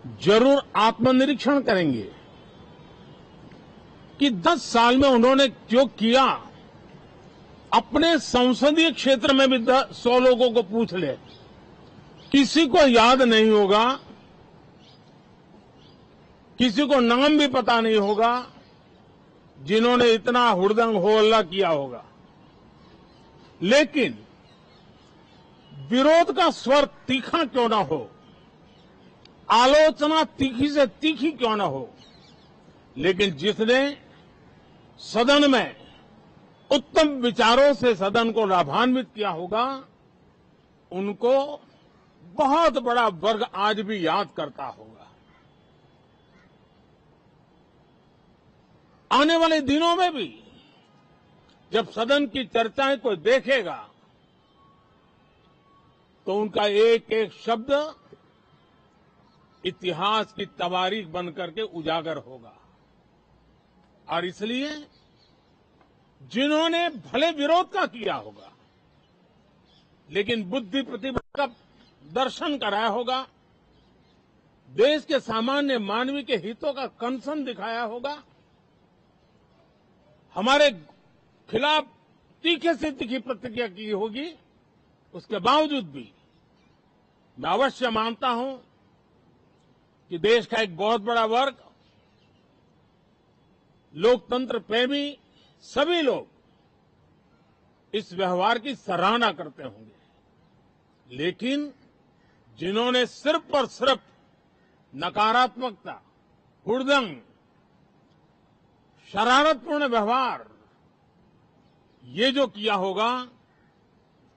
जरूर आत्मनिरीक्षण करेंगे कि 10 साल में उन्होंने जो किया, अपने संसदीय क्षेत्र में भी 100 लोगों को पूछ ले, किसी को याद नहीं होगा, किसी को नाम भी पता नहीं होगा जिन्होंने इतना हुड़दंग हो हल्ला किया होगा। लेकिन विरोध का स्वर तीखा क्यों ना हो, आलोचना तीखी से तीखी क्यों ना हो, लेकिन जिसने सदन में उत्तम विचारों से सदन को लाभान्वित किया होगा, उनको बहुत बड़ा वर्ग आज भी याद करता होगा। आने वाले दिनों में भी जब सदन की चर्चाएं कोई देखेगा तो उनका एक एक शब्द इतिहास की तवारीख बनकर के उजागर होगा। और इसलिए जिन्होंने भले विरोध का किया होगा, लेकिन बुद्धि प्रतिभा का दर्शन कराया होगा, देश के सामान्य मानवी के हितों का कंसर्न दिखाया होगा, हमारे खिलाफ तीखे से तीखी प्रतिक्रिया की होगी, उसके बावजूद भी मैं अवश्य मानता हूं कि देश का एक बहुत बड़ा वर्ग, लोकतंत्र प्रेमी सभी लोग इस व्यवहार की सराहना करते होंगे। लेकिन जिन्होंने सिर्फ और सिर्फ नकारात्मकता, हुड़दंग, शरारतपूर्ण व्यवहार ये जो किया होगा,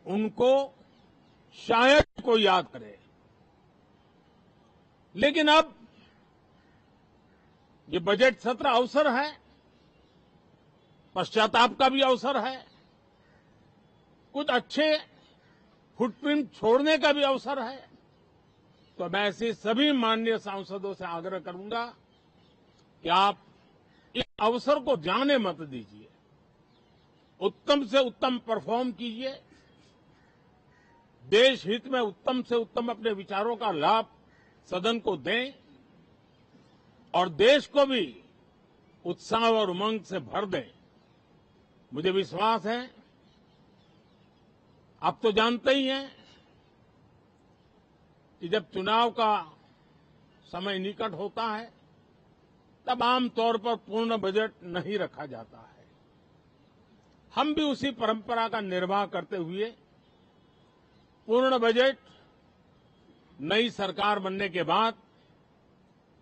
उनको शायद कोई याद करे। लेकिन अब ये बजट सत्र अवसर है, पश्चाताप का भी अवसर है, कुछ अच्छे फुटप्रिंट छोड़ने का भी अवसर है। तो मैं ऐसे सभी माननीय सांसदों से आग्रह करूंगा कि आप इस अवसर को जाने मत दीजिए, उत्तम से उत्तम परफॉर्म कीजिए, देश हित में उत्तम से उत्तम अपने विचारों का लाभ सदन को दें और देश को भी उत्साह और उमंग से भर दें। मुझे विश्वास है, आप तो जानते ही हैं कि जब चुनाव का समय निकट होता है तब आमतौर पर पूर्ण बजट नहीं रखा जाता है। हम भी उसी परंपरा का निर्वाह करते हुए पूर्ण बजट नई सरकार बनने के बाद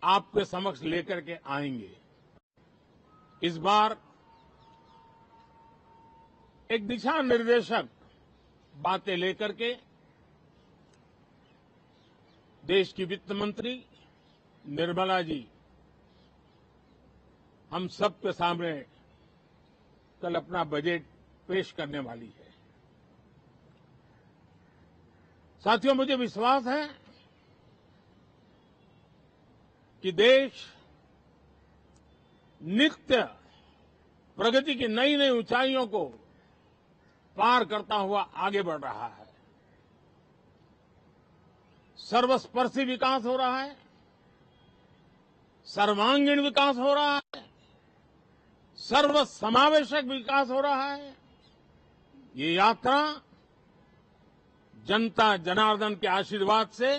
आपके समक्ष लेकर के आएंगे। इस बार एक दिशा निर्देशक बातें लेकर के देश की वित्त मंत्री निर्मला जी हम सबके सामने कल अपना बजट पेश करने वाली है। साथियों, मुझे विश्वास है कि देश नित्य प्रगति की नई नई ऊंचाइयों को पार करता हुआ आगे बढ़ रहा है। सर्वस्पर्शी विकास हो रहा है, सर्वांगीण विकास हो रहा है, सर्वसमावेशक विकास हो रहा है। ये यात्रा जनता जनार्दन के आशीर्वाद से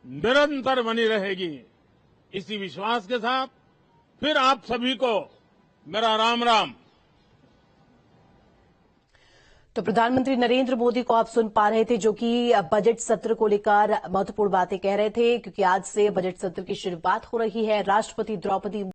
निरंतर बनी रहेगी। इसी विश्वास के साथ फिर आप सभी को मेरा राम राम। तो प्रधानमंत्री नरेंद्र मोदी को आप सुन पा रहे थे, जो कि बजट सत्र को लेकर महत्वपूर्ण बातें कह रहे थे, क्योंकि आज से बजट सत्र की शुरुआत हो रही है। राष्ट्रपति द्रौपदी